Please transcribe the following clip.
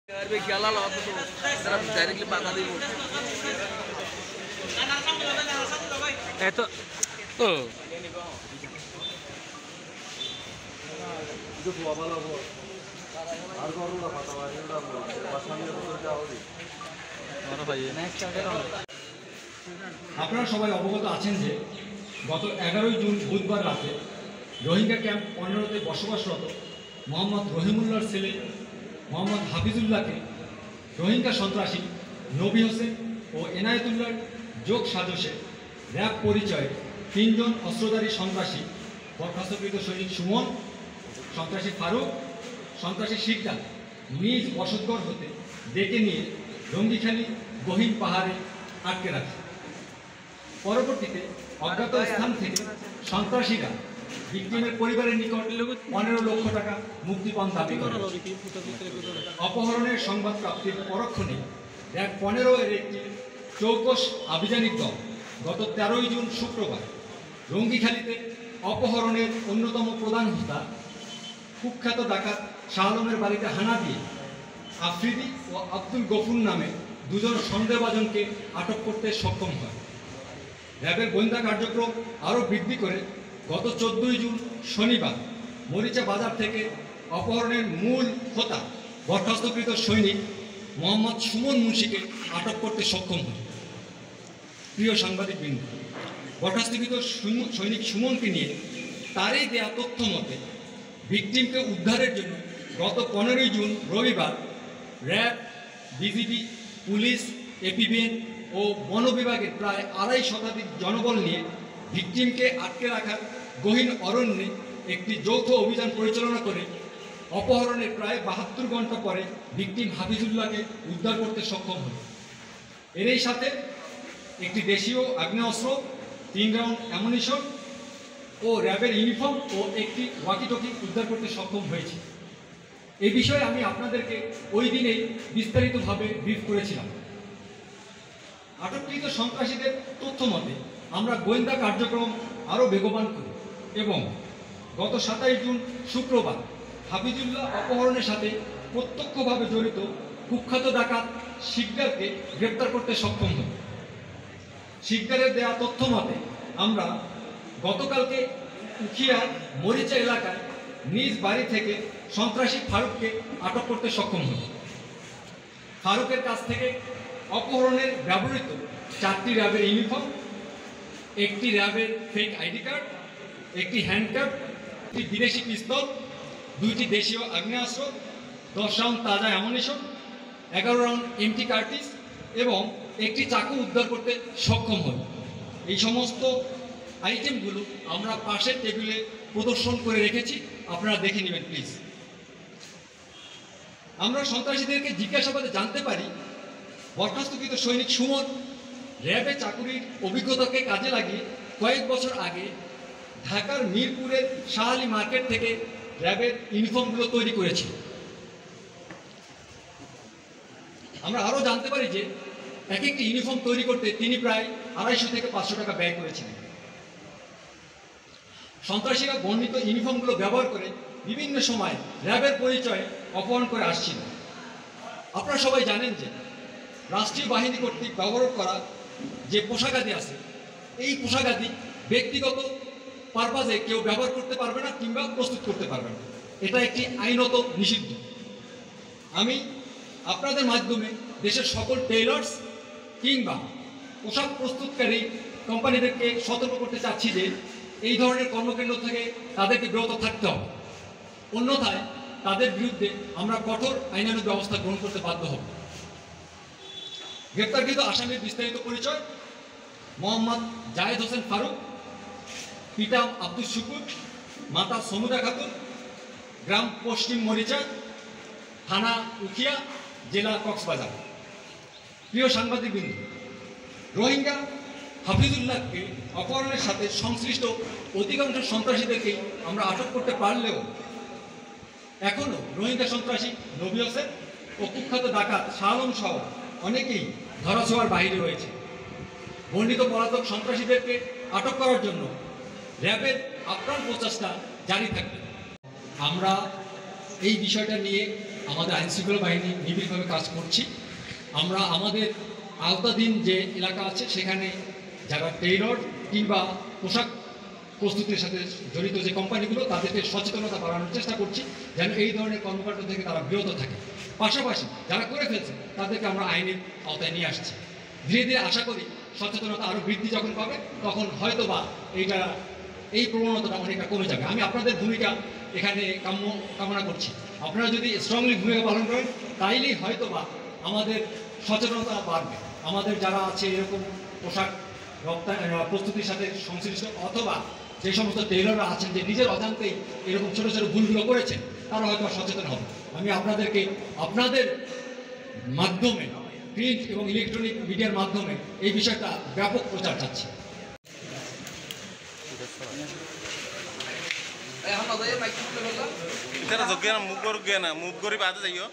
আপনারা সবাই অবগত আছেন যে গত 11 জুন বুধবার রাতে রোহিঙ্গা ক্যাম্প 15-তে বসবাসরত মোহাম্মদ রহিমুল্লাহর ছেলে মোহাম্মদ হাফিজুল্লাহকে রোহিঙ্গা সন্ত্রাসী নবী হোসেন ও এনায়েতুল্লাহর যোগ সাজসে র্যাব পরিচয়ে 3 জন অস্ত্রধারী সন্ত্রাসী বরখাস্তকৃত সৈনিক সুমন, সন্ত্রাসী ফারুক, সন্ত্রাসী শিকদার নিজ বসতঘর হতে ডেকে নিয়ে রঙ্গিখালী গহীন পাহাড়ে আটকে রাখে। পরবর্তীতে অজ্ঞাত স্থান থেকে সন্ত্রাসীরা ভিকটিমের পরিবারের নিকট 15 লক্ষ টাকা মুক্তিপণ দাবি করে। অপহরণের সংবাদ প্রাপ্তির পরক্ষণে র্যাব 15 এর একটি চৌকস আভিযানিক দল গত 13 জুন শুক্রবার রঙ্গিখালীতে অপহরণের অন্যতম প্রধান হোতা কুখ্যাত ডাকাত শাহ আলমের বাড়িতে হানা দিয়ে আফ্রিদি ও আব্দুল গফুর নামে 2 জন সন্দেহভাজনকে আটক করতে সক্ষম হয়। র্যাবের গোয়েন্দা কার্যক্রম আরও বৃদ্ধি করে গত 14 জুন শনিবার মরিচা বাজার থেকে অপহরণের মূল হোতা বরখাস্তকৃত সৈনিক মোহাম্মদ সুমন মুন্সিকে আটক করতে সক্ষম হয়। প্রিয় সাংবাদিকবৃন্দ, বরখাস্তকৃত সৈনিক সুমনকে নিয়ে তারই দেয়া তথ্য মতে ভিকটিমকে উদ্ধারের জন্য গত 15 জুন রবিবার র্যাব, বিজিবি, পুলিশ, এপিবিএন ও বন বিভাগের প্রায় 2.5 শতাধিক জনবল নিয়ে ভিকটিমকে আটকে রাখার গহীন অরণ্যে একটি যৌথ অভিযান পরিচালনা করে অপহরণের প্রায় 72 ঘন্টা পরে ভিকটিম হাফিজুল্লাহকে উদ্ধার করতে সক্ষম হয়। এরই সাথে একটি দেশীয় আগ্নেয়াস্ত্র, 3 রাউন্ড অ্যামুনিশন ও র্যাবের ইউনিফর্ম ও একটি ওয়াকিটকি উদ্ধার করতে সক্ষম হয়েছে। এই বিষয়ে আমি আপনাদেরকে ওই দিনেই বিস্তারিতভাবে ব্রিফ করেছিলাম। আটককৃত সন্ত্রাসীদের তথ্য মতে আমরা গোয়েন্দা কার্যক্রম আরও বেগবান করি এবং গত 27 জুন শুক্রবার হাফিজুল্লাহ অপহরণের সাথে প্রত্যক্ষভাবে জড়িত কুখ্যাত ডাকাত শিকদারকে গ্রেপ্তার করতে সক্ষম হই। শিকদারের দেয়া তথ্য মতে আমরা গতকালকে উখিয়ার মরিচা এলাকায় নিজ বাড়ি থেকে সন্ত্রাসী ফারুককে আটক করতে সক্ষম হই। ফারুকের কাছ থেকে অপহরণের ব্যবহৃত 4টি র্যাবের ইউনিফর্ম, একটি র্যাবের ফেক আইডি কার্ড, একটি হ্যান্ডকাপ, একটি বিদেশি পিস্তল, 2টি দেশীয় আগ্নেয়াস্ত্র, 10 রাউন্ড তাজা অ্যামুনিশন, 11 রাউন্ড এমটি কার্টিজ এবং একটি চাকু উদ্ধার করতে সক্ষম হই। এই সমস্ত আইটেমগুলো আমরা পাশের টেবিলে প্রদর্শন করে রেখেছি, আপনারা দেখে নেবেন প্লিজ। আমরা সন্ত্রাসীদেরকে জিজ্ঞাসাবাদে জানতে পারি বরখাস্তকৃত সৈনিক সুমন র্যাবে চাকুরির অভিজ্ঞতাকে কাজে লাগিয়ে কয়েক বছর আগে ঢাকার মিরপুরের শাহ আলী মার্কেট থেকে র্যাবের ইউনিফর্মগুলো তৈরি করেছে। আমরা আরও জানতে পারি যে এক একটি ইউনিফর্ম তৈরি করতে তিনি প্রায় 250 থেকে 500 টাকা ব্যয় করেছিলেন। সন্ত্রাসীরা বর্ণিত ইউনিফর্মগুলো ব্যবহার করে বিভিন্ন সময় র্যাবের পরিচয়ে অপহরণ করে আসছিল। আপনারা সবাই জানেন যে রাষ্ট্রীয় বাহিনী কর্তৃক ব্যবহার করা যে পোশাকাদি আছে, এই পোশাকাদি ব্যক্তিগত পারপাজে কেউ ব্যবহার করতে পারবে না কিংবা প্রস্তুত করতে পারবে না, এটা একটি আইনত নিষিদ্ধ। আমি আপনাদের মাধ্যমে দেশের সকল টেইলার্স কিংবা পোশাক প্রস্তুতকারী কোম্পানিদেরকে সতর্ক করতে চাচ্ছি যে এই ধরনের কর্মকাণ্ড থেকে তাদেরকে বিরত থাকতে হবে, অন্যথায় তাদের বিরুদ্ধে আমরা কঠোর আইনানুগ ব্যবস্থা গ্রহণ করতে বাধ্য হব। গ্রেপ্তারকৃত আসামির বিস্তারিত পরিচয়: মোহাম্মদ জায়েদ হোসেন ফারুক, পিতা আব্দুল শুকুর, মাতা সমুদা খাতুন, গ্রাম পশ্চিম মরিচা, থানা উখিয়া, জেলা কক্সবাজার। প্রিয় সাংবাদিকবৃন্দ, রোহিঙ্গা হাফিজুল্লাহকে অপহরণের সাথে সংশ্লিষ্ট অধিকাংশ সন্ত্রাসীদেরকে আমরা আটক করতে পারলেও এখনও রোহিঙ্গা সন্ত্রাসী নবী হোসেন ও কুখ্যাত ডাকাত শাহ আলম সহ অনেকেই ধরাছোঁয়ার বাইরে রয়েছে। বর্ণিত পলাতক সন্ত্রাসীদেরকে আটক করার জন্য র্যাবের আপ্রাণ প্রচেষ্টা জারি থাকবে। আমরা এই বিষয়টা নিয়ে আমাদের আইনশৃঙ্খলা বাহিনী নিবিড়ভাবে কাজ করছি। আমরা আমাদের আওতাধীন যে এলাকা আছে সেখানে যারা টেইলর কিংবা পোশাক প্রস্তুতির সাথে জড়িত যে কোম্পানিগুলো তাদেরকে সচেতনতা বাড়ানোর চেষ্টা করছি যেন এই ধরনের কর্মকাণ্ড থেকে তারা বিরত থাকে। পাশাপাশি যারা করে ফেলছে তাদেরকে আমরা আইনের আওতায় নিয়ে আসছি। ধীরে ধীরে আশা করি সচেতনতা আরও বৃদ্ধি যখন পাবে তখন হয়তো বা এই প্রবণতাটা অনেকটা কমে যাবে। আমি আপনাদের ভূমিকা এখানে কামনা করছি। আপনারা যদি স্ট্রংলি ভূমিকা পালন করেন তাইলেই হয়তো বা আমাদের সচেতনতা বাড়বে। আমাদের যারা আছে এরকম পোশাক রপ্তানি প্রস্তুতির সাথে সংশ্লিষ্ট অথবা যে সমস্ত টেইলররা আছেন যে নিজের অজান্তেই এরকম ছোটো ছোটো ভুলগুলো করেছেন তারা হয়তো সচেতন হবে। আমি আপনাদেরকে আপনাদের মাধ্যমে প্রিন্ট এবং ইলেকট্রনিক মিডিয়ার মাধ্যমে এই বিষয়টা ব্যাপক প্রচার চাচ্ছি। এখন মুখ গরি বাদে যাইও।